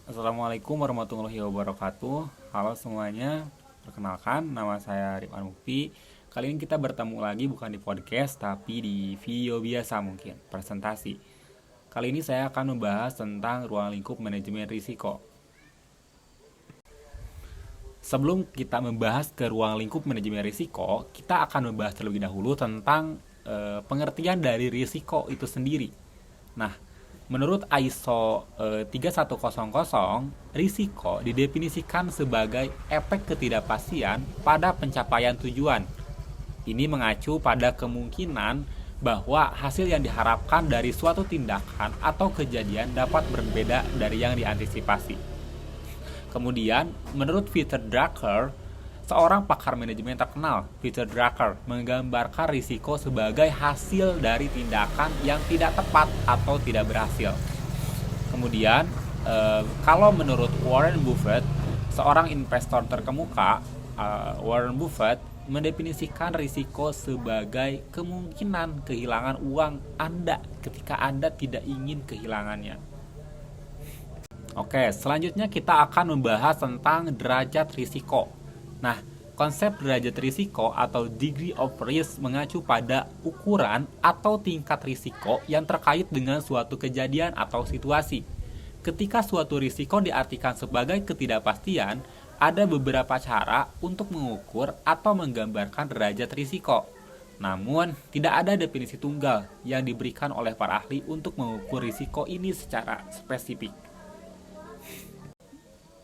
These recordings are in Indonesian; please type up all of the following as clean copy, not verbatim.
Assalamualaikum warahmatullahi wabarakatuh. Halo semuanya, perkenalkan nama saya Rifan Mukti. Kali ini kita bertemu lagi bukan di podcast tapi di video biasa mungkin, presentasi. Kali ini saya akan membahas tentang ruang lingkup manajemen risiko. Sebelum kita membahas ke ruang lingkup manajemen risiko, kita akan membahas terlebih dahulu tentang pengertian dari risiko itu sendiri. Nah, menurut ISO 3100, risiko didefinisikan sebagai efek ketidakpastian pada pencapaian tujuan. Ini mengacu pada kemungkinan bahwa hasil yang diharapkan dari suatu tindakan atau kejadian dapat berbeda dari yang diantisipasi. Kemudian, menurut Peter Drucker, seorang pakar manajemen terkenal, Peter Drucker, menggambarkan risiko sebagai hasil dari tindakan yang tidak tepat atau tidak berhasil. Kemudian, kalau menurut Warren Buffett, seorang investor terkemuka, Warren Buffett mendefinisikan risiko sebagai kemungkinan kehilangan uang Anda ketika Anda tidak ingin kehilangannya. Oke, selanjutnya kita akan membahas tentang derajat risiko. Nah, konsep derajat risiko atau degree of risk mengacu pada ukuran atau tingkat risiko yang terkait dengan suatu kejadian atau situasi. Ketika suatu risiko diartikan sebagai ketidakpastian, ada beberapa cara untuk mengukur atau menggambarkan derajat risiko. Namun, tidak ada definisi tunggal yang diberikan oleh para ahli untuk mengukur risiko ini secara spesifik.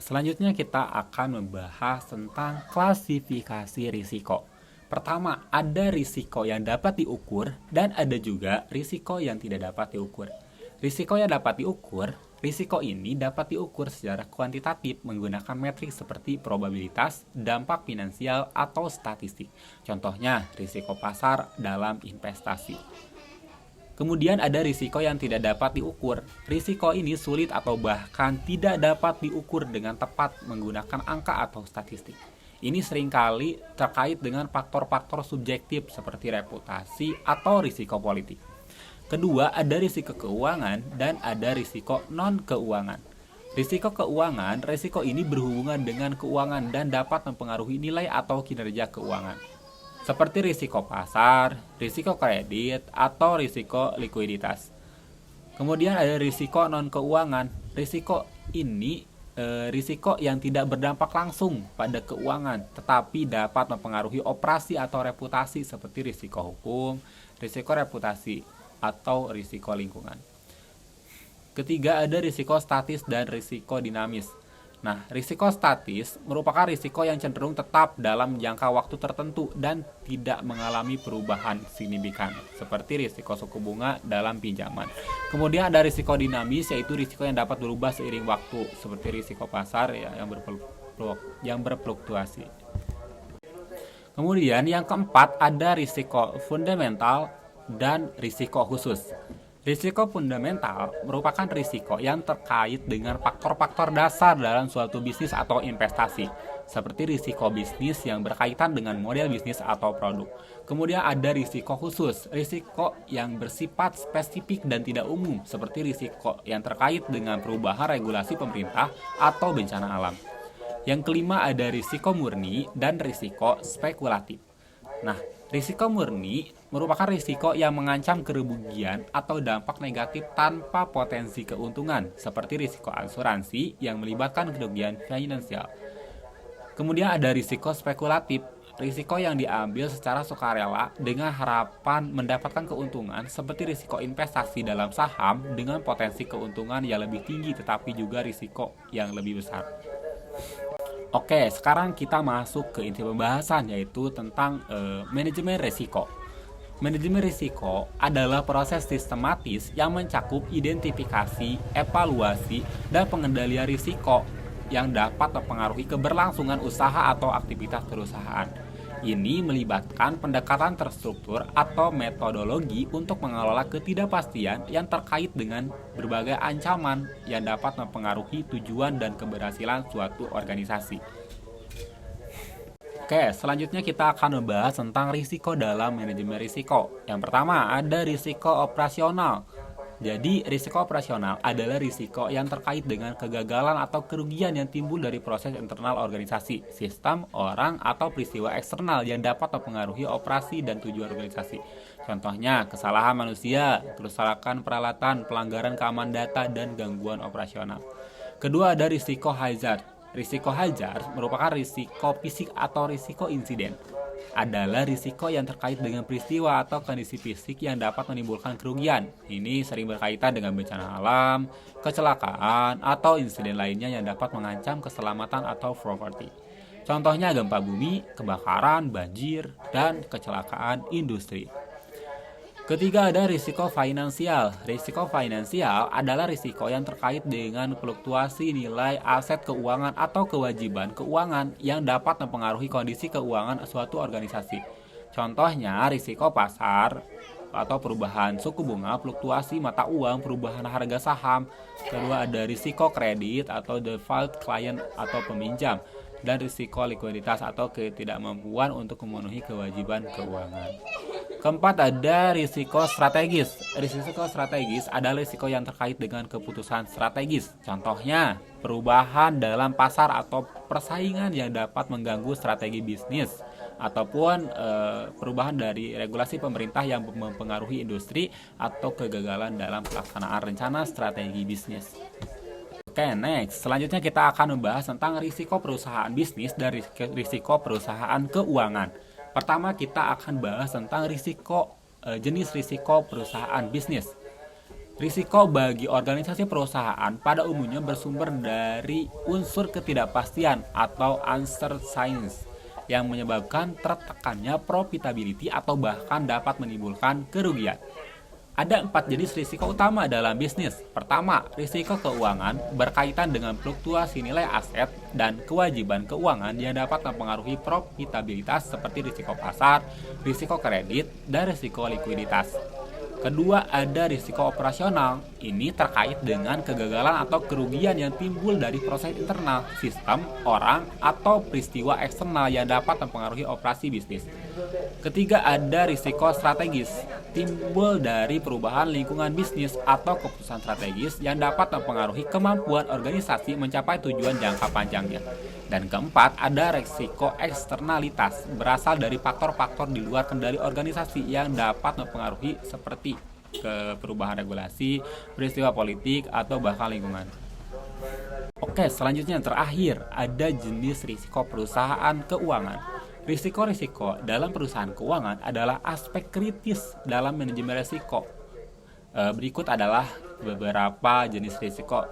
Selanjutnya kita akan membahas tentang klasifikasi risiko. Pertama, ada risiko yang dapat diukur dan ada juga risiko yang tidak dapat diukur. Risiko yang dapat diukur, risiko ini dapat diukur secara kuantitatif menggunakan metrik seperti probabilitas, dampak finansial, atau statistik. Contohnya, risiko pasar dalam investasi. Kemudian ada risiko yang tidak dapat diukur. Risiko ini sulit atau bahkan tidak dapat diukur dengan tepat menggunakan angka atau statistik. Ini seringkali terkait dengan faktor-faktor subjektif seperti reputasi atau risiko politik. Kedua, ada risiko keuangan dan ada risiko non-keuangan. Risiko keuangan, risiko ini berhubungan dengan keuangan dan dapat mempengaruhi nilai atau kinerja keuangan. Seperti risiko pasar, risiko kredit, atau risiko likuiditas. Kemudian ada risiko non-keuangan. Risiko ini risiko yang tidak berdampak langsung pada keuangan, tetapi dapat mempengaruhi operasi atau reputasi seperti risiko hukum, risiko reputasi, atau risiko lingkungan. Ketiga, ada risiko statis dan risiko dinamis. Nah, risiko statis merupakan risiko yang cenderung tetap dalam jangka waktu tertentu dan tidak mengalami perubahan signifikan, seperti risiko suku bunga dalam pinjaman. Kemudian ada risiko dinamis, yaitu risiko yang dapat berubah seiring waktu, seperti risiko pasar yang berfluktuasi. Kemudian yang keempat ada risiko fundamental dan risiko khusus. Risiko fundamental merupakan risiko yang terkait dengan faktor-faktor dasar dalam suatu bisnis atau investasi, seperti risiko bisnis yang berkaitan dengan model bisnis atau produk. Kemudian ada risiko khusus, risiko yang bersifat spesifik dan tidak umum, seperti risiko yang terkait dengan perubahan regulasi pemerintah atau bencana alam. Yang kelima ada risiko murni dan risiko spekulatif. Nah, risiko murni merupakan risiko yang mengancam kerugian atau dampak negatif tanpa potensi keuntungan, seperti risiko asuransi yang melibatkan kerugian finansial. Kemudian ada risiko spekulatif, risiko yang diambil secara sukarela dengan harapan mendapatkan keuntungan, seperti risiko investasi dalam saham dengan potensi keuntungan yang lebih tinggi tetapi juga risiko yang lebih besar. Oke, sekarang kita masuk ke inti pembahasan, yaitu tentang manajemen risiko. Manajemen risiko adalah proses sistematis yang mencakup identifikasi, evaluasi, dan pengendalian risiko yang dapat mempengaruhi keberlangsungan usaha atau aktivitas perusahaan. Ini melibatkan pendekatan terstruktur atau metodologi untuk mengelola ketidakpastian yang terkait dengan berbagai ancaman yang dapat mempengaruhi tujuan dan keberhasilan suatu organisasi. Oke, selanjutnya kita akan membahas tentang risiko dalam manajemen risiko. Yang pertama, ada risiko operasional. Jadi, risiko operasional adalah risiko yang terkait dengan kegagalan atau kerugian yang timbul dari proses internal organisasi, sistem, orang, atau peristiwa eksternal yang dapat mempengaruhi operasi dan tujuan organisasi. Contohnya, kesalahan manusia, kerusakan peralatan, pelanggaran keamanan data, dan gangguan operasional. Kedua, ada risiko hazard. Risiko hazard merupakan risiko fisik atau risiko insiden. Adalah risiko yang terkait dengan peristiwa atau kondisi fisik yang dapat menimbulkan kerugian. Ini sering berkaitan dengan bencana alam, kecelakaan, atau insiden lainnya yang dapat mengancam keselamatan atau properti. Contohnya gempa bumi, kebakaran, banjir, dan kecelakaan industri. Ketiga, ada risiko finansial. Risiko finansial adalah risiko yang terkait dengan fluktuasi nilai aset keuangan atau kewajiban keuangan yang dapat mempengaruhi kondisi keuangan suatu organisasi. Contohnya, risiko pasar atau perubahan suku bunga, fluktuasi mata uang, perubahan harga saham. Kedua, ada risiko kredit atau default klien atau peminjam, dan risiko likuiditas atau ketidakmampuan untuk memenuhi kewajiban keuangan. Keempat, ada risiko strategis. Risiko strategis adalah risiko yang terkait dengan keputusan strategis. Contohnya, perubahan dalam pasar atau persaingan yang dapat mengganggu strategi bisnis, ataupun perubahan dari regulasi pemerintah yang mempengaruhi industri, atau kegagalan dalam pelaksanaan rencana strategi bisnis. Oke, next. Selanjutnya kita akan membahas tentang risiko perusahaan bisnis dan risiko perusahaan keuangan. Pertama, kita akan bahas tentang jenis risiko perusahaan bisnis. Risiko bagi organisasi perusahaan pada umumnya bersumber dari unsur ketidakpastian atau uncertainty yang menyebabkan tertekannya profitability atau bahkan dapat menimbulkan kerugian. Ada 4 jenis risiko utama dalam bisnis. Pertama, risiko keuangan berkaitan dengan fluktuasi nilai aset dan kewajiban keuangan yang dapat mempengaruhi profitabilitas seperti risiko pasar, risiko kredit, dan risiko likuiditas. Kedua, ada risiko operasional. Ini terkait dengan kegagalan atau kerugian yang timbul dari proses internal, sistem, orang, atau peristiwa eksternal yang dapat mempengaruhi operasi bisnis. Ketiga, ada risiko strategis. Timbul dari perubahan lingkungan bisnis atau keputusan strategis yang dapat mempengaruhi kemampuan organisasi mencapai tujuan jangka panjangnya. Dan keempat, ada risiko eksternalitas, berasal dari faktor-faktor di luar kendali organisasi yang dapat mempengaruhi seperti perubahan regulasi, peristiwa politik, atau bahkan lingkungan. Oke, selanjutnya yang terakhir, ada jenis risiko perusahaan keuangan. Risiko-risiko dalam perusahaan keuangan adalah aspek kritis dalam manajemen risiko. Berikut adalah beberapa jenis risiko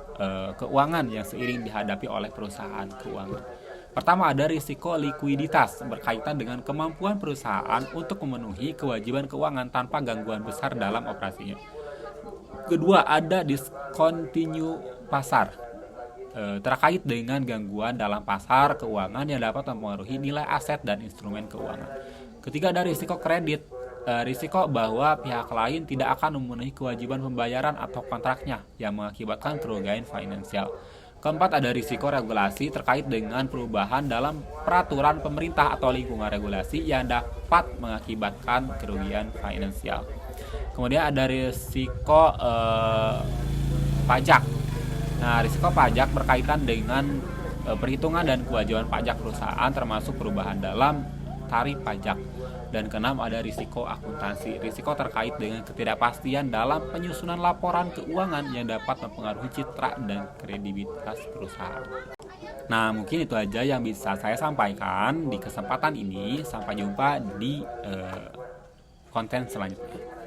keuangan yang seiring dihadapi oleh perusahaan keuangan. Pertama, ada risiko likuiditas berkaitan dengan kemampuan perusahaan untuk memenuhi kewajiban keuangan tanpa gangguan besar dalam operasinya. Kedua, ada discontinue pasar terkait dengan gangguan dalam pasar keuangan yang dapat mempengaruhi nilai aset dan instrumen keuangan. Ketiga, ada risiko kredit. Risiko bahwa pihak lain tidak akan memenuhi kewajiban pembayaran atau kontraknya yang mengakibatkan kerugian finansial. Keempat, ada risiko regulasi terkait dengan perubahan dalam peraturan pemerintah atau lingkungan regulasi yang dapat mengakibatkan kerugian finansial. Kemudian ada risiko pajak. Nah, risiko pajak berkaitan dengan perhitungan dan kewajiban pajak perusahaan termasuk perubahan dalam tarif pajak. Dan keenam, ada risiko akuntansi. Risiko terkait dengan ketidakpastian dalam penyusunan laporan keuangan yang dapat mempengaruhi citra dan kredibilitas perusahaan. Nah, mungkin itu aja yang bisa saya sampaikan di kesempatan ini. Sampai jumpa di konten selanjutnya.